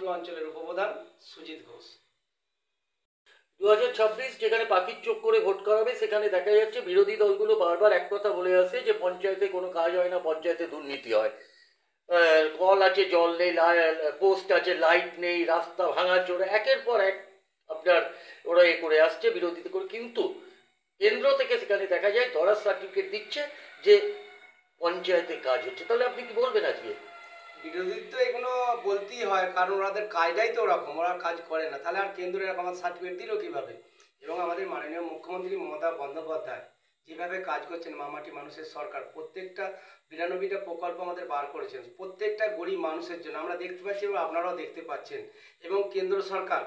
রামমন্টু অঞ্চলের উপপ্রধান সুজিত ঘোষ। 2026 যেখানে পাখির চোখ করে ভোট করাবে, সেখানে দেখা যাচ্ছে বিরোধী দলগুলো বারবার এক কথা বলে আসে যে পঞ্চায়েতে কোনো কাজ হয় না, পঞ্চায়েতে দুর্নীতি হয়। কল আছে, জল নেই, পোস্ট আছে, লাইট নেই, রাস্তা ভাঙাচোরা, একের পর এক আপনার ওরা এ করে আসছে, বিরোধিতা করে। কিন্তু কেন্দ্র থেকে সেখানে দেখা যায় ধরার সার্টিফিকেট দিচ্ছে যে পঞ্চায়েতে কাজ হচ্ছে। তাহলে আপনি কি বলবেন আজকে? বিরোধী তো এগুলো বলতেই হয়, কারণ ওদের কাজটাই তো ওরকম, ওরা কাজ করে না, তাহলে আর কেন্দ্র এরকম সার্টিফিকেট দিল কীভাবে? এবং আমাদের মাননীয় মুখ্যমন্ত্রী মমতা বন্দ্যোপাধ্যায় যেভাবে কাজ করছেন, মামাটি মানুষের সরকার, প্রত্যেকটা 92টা প্রকল্প আমাদের বার করেছেন প্রত্যেকটা গরিব মানুষের জন্য, আমরা দেখতে পাচ্ছি এবং আপনারাও দেখতে পাচ্ছেন। এবং কেন্দ্র সরকার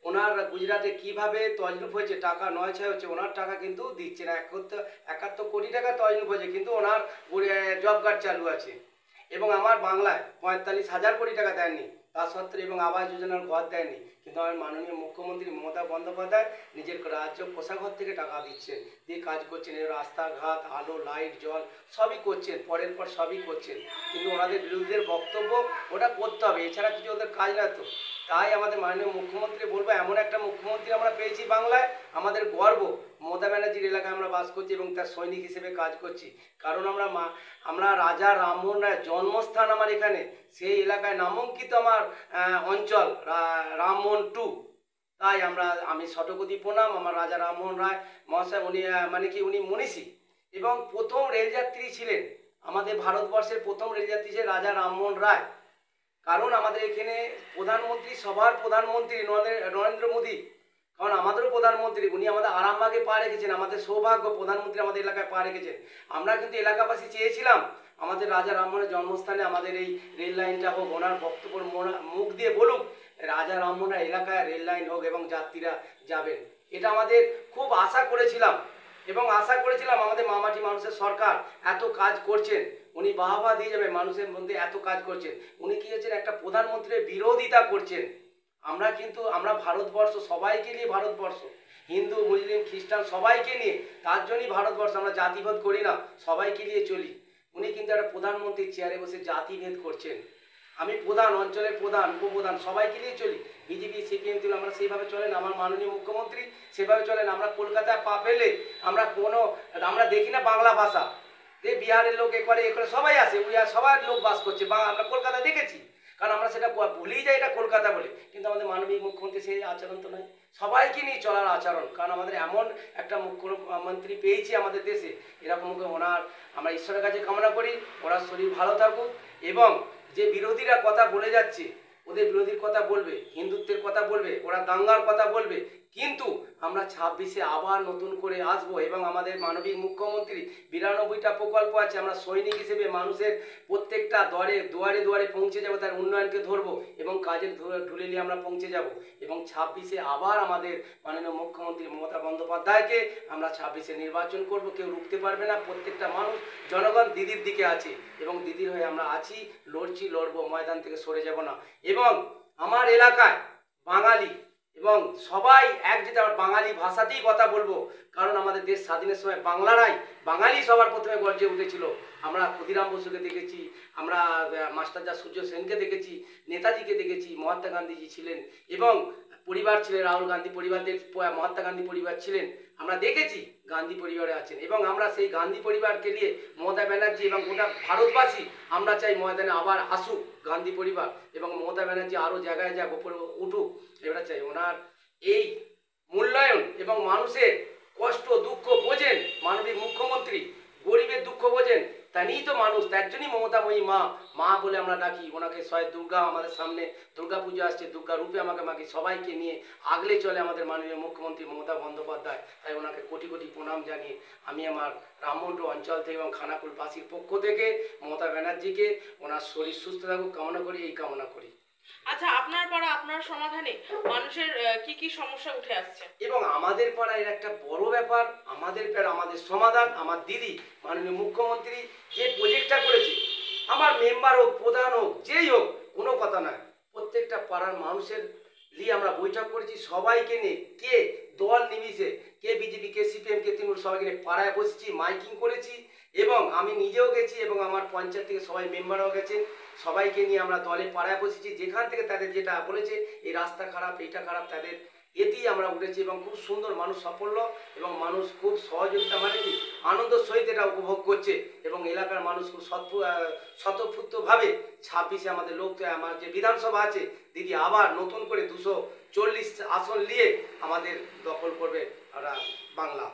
ওনার গুজরাটে কিভাবে তজরুপ হয়েছে, টাকা 9/6 হচ্ছে, ওনার টাকা কিন্তু দিচ্ছে না। 71 কোটি টাকা তজরুপ হয়েছে, কিন্তু ওনার জব কার্ড চালু আছে। এবং আমার বাংলায় 45,000 কোটি টাকা দেননি, তা সত্ত্বেও, এবং আবাস যোজনার ঘর দেয়নি, কিন্তু আমার মাননীয় মুখ্যমন্ত্রী মমতা বন্দ্যোপাধ্যায় নিজের রাজ্য কোষাঘর থেকে টাকা দিচ্ছেন, দিয়ে কাজ করছেন। এই রাস্তাঘাট, আলো, লাইট, জল সবই করছেন, পরের পর সবই করছেন। কিন্তু ওনাদের বিরোধীদের বক্তব্য ওটা করতে হবে, এছাড়া কিছু ওদের কাজ না তো। তাই আমাদের মাননীয় মুখ্যমন্ত্রী বলবো, এমন একটা মুখ্যমন্ত্রী আমরা পেয়েছি বাংলায়, আমাদের গর্ব। মমতা ব্যানার্জির এলাকায় আমরা বাস করছি এবং তার সৈনিক হিসেবে কাজ করছি, কারণ আমরা রাজা রামমোহন রায়ের জন্মস্থান আমার এখানে, সেই এলাকায় নামাঙ্কিত আমার অঞ্চল রামমোহন 2। তাই আমি শতকোটি প্রণাম আমার রাজা রামমোহন রায় মহাশয়। উনি উনি মনীষী এবং প্রথম রেলযাত্রী ছিলেন, আমাদের ভারতবর্ষের প্রথম রেলযাত্রী ছিলেন রাজা রামমোহন রায়। কারণ আমাদের এখানে প্রধানমন্ত্রী, সবার প্রধানমন্ত্রী নরেন্দ্র মোদী, কারণ আমাদেরও প্রধানমন্ত্রী, উনি আমাদের আরামবাগে পা রেখেছেন, আমাদের সৌভাগ্য প্রধানমন্ত্রী আমাদের এলাকায় পা রেখেছেন। আমরা কিন্তু এলাকাবাসী চেয়েছিলাম আমাদের রাজা রামমোহনের জন্মস্থানে আমাদের এই রেল লাইনটা হোক, ওনার বক্তব্য মুখ দিয়ে বলুক রাজা রামমোহনের এলাকায় রেল লাইন হোক এবং যাত্রীরা যাবেন। এটা আমাদের খুব আশা করেছিলাম এবং আশা করেছিলাম আমাদের মামাটি মানুষের সরকার এত কাজ করছেন, উনি বাহবা দিয়ে যাবে, মানুষের মধ্যে এত কাজ করছেন। উনি কি হচ্ছেন, একটা প্রধানমন্ত্রীর বিরোধিতা করছেন। আমরা ভারতবর্ষ, সবাইকে নিয়ে ভারতবর্ষ, হিন্দু মুসলিম খ্রিস্টান সবাইকে নিয়ে, তার জন্যই ভারতবর্ষ। আমরা জাতিভেদ করি না, সবাইকে নিয়ে চলি। উনি কিন্তু একটা প্রধানমন্ত্রীর চেয়ারে বসে জাতিভেদ করছেন। আমি প্রধান, অঞ্চলের প্রধান, উপপ্রধান, সবাইকে নিয়ে চলি। বিজেপি সিপিএম তুলে আমরা সেইভাবে চলেন, আমার মাননীয় মুখ্যমন্ত্রী সেভাবে চলেন। আমরা কলকাতায় পা পেলে আমরা দেখি না বাংলা ভাষা, যে বিহারের লোক একবারে সবাই আসে, সবার লোক বাস করছে, আমরা কলকাতা দেখেছি, কারণ আমরা সেটা ভুলেই যাই এটা কলকাতা বলে। কিন্তু আমাদের মাননীয় মুখ্যমন্ত্রী সেই আচরণ তো নয়, সবাইকে নিয়ে চলার আচরণ। কারণ আমাদের এমন একটা মুখ্যমন্ত্রী পেয়েছি আমাদের দেশে, এরকম আমরা ঈশ্বরের কাছে কামনা করি ওনার শরীর ভালো থাকুক। এবং যে বিরোধীরা কথা বলে যাচ্ছে, ওদের বিরোধীর কথা বলবে, হিন্দুত্বের কথা বলবে, ওরা দাঙ্গার কথা বলবে, কিন্তু আমরা 26-এ আবার নতুন করে আসবো। এবং আমাদের মাননীয় মুখ্যমন্ত্রী 92টা প্রকল্প আছে, আমরা সৈনিক হিসেবে মানুষের প্রত্যেকটা দুয়ারে দুয়ারে পৌঁছে যাবো, তার উন্নয়নকে ধরবো এবং কাজের ঢুলে নিয়ে আমরা পৌঁছে যাব। এবং 26-এ আবার আমাদের মাননীয় মুখ্যমন্ত্রী মমতা বন্দ্যোপাধ্যায়কে আমরা 26-এ নির্বাচন করব, কেউ রুখতে পারবে না। প্রত্যেকটা মানুষ, জনগণ দিদির দিকে আছে এবং দিদির হয়ে আমরা আছি, লড়বো, ময়দান থেকে সরে যাব না। এবং আমার এলাকায় বাঙালি এবং সবাই এক, যেটা বাঙালি ভাষাতেই কথা বলবো, কারণ আমাদের দেশ স্বাধীনের সময় বাঙালি সবার প্রথমে গর্জে উঠেছিল। আমরা ক্ষুদিরাম বসুকে দেখেছি, আমরা মাস্টারদা সূর্য সেনকে দেখেছি, নেতাজিকে দেখেছি, মহাত্মা গান্ধীজি ছিলেন এবং পরিবার ছিলেন, রাহুল গান্ধী পরিবারদের, মহাত্মা গান্ধী পরিবার ছিলেন, আমরা দেখেছি গান্ধী পরিবারে আছেন। এবং আমরা সেই গান্ধী পরিবারকে নিয়ে মমতা ব্যানার্জি এবং গোটা ভারতবাসী আমরা চাই ময়দানে আবার আসুক গান্ধী পরিবার, এবং মমতা ব্যানার্জি আরও জায়গায় উপরে উঠুক। এবার চাই ওনার এই মূল্যায়ন এবং মানুষের কষ্ট দুঃখ বোঝেন মাননীয় মুখ্যমন্ত্রী, গরিবের দুঃখ বোঝেন, তাই তো মানুষ, তার জন্যই মমতাময়ী মা বলে আমরা ডাকি ওনাকে। স্বয়ং দুর্গা, আমাদের সামনে দুর্গা পুজো আসছে, দুর্গা রূপে আমাকে মাকে সবাইকে নিয়ে আগলে চলে আমাদের মাননীয় মুখ্যমন্ত্রী মমতা বন্দ্যোপাধ্যায়। তাই ওনাকে কোটি কোটি প্রণাম জানিয়ে আমি আমার রামমন্টু অঞ্চল থেকে এবং খানাকুলবাসীর পক্ষ থেকে মমতা ব্যানার্জিকে ওনার শরীর সুস্থ থাকুক কামনা করি, এই কামনা করি। আচ্ছা, আপনার পাড়া, আপনার সমাধানে মানুষের কি কি সমস্যা উঠে আসছে? এবং আমাদের পাড়ায় এর একটা বড় ব্যাপার, আমাদের সমাধান, আমার দিদি মাননীয় মুখ্যমন্ত্রী যে প্রজেক্টটা করেছে, আমার মেম্বার হোক, প্রধান হোক, যেই হোক, কোনো কথা নয়, প্রত্যেকটা পাড়ার মানুষের নিয়ে আমরা বৈঠক করেছি, সবাইকে নিয়ে, কে দল নিমিশে, কে বিজেপি, কে সিপিএম, কে তৃণমূল, সবাইকে নিয়ে পাড়ায় বসেছি, মাইকিং করেছি এবং আমি নিজেও গেছি এবং আমার পঞ্চায়েত থেকে সবাই মেম্বারও গেছেন, সবাইকে নিয়ে আমরা দলে পাড়ায় বসেছি, যেখান থেকে তাদের যেটা বলেছে এই রাস্তা খারাপ এইটা খারাপ তাদের এতেই আমরা উঠেছি এবং খুব সুন্দর মানুষ সাফল্য এবং মানুষ খুব সহযোগিতা মানে কি আনন্দ সহিত এটা উপভোগ করছে এবং এলাকার মানুষ খুব স্বতঃস্ফূর্তভাবে 26-এ আমাদের লোক আমার যে বিধানসভা আছে দিদি আবার নতুন করে 240 আসন নিয়ে আমাদের দখল করবে বাংলা।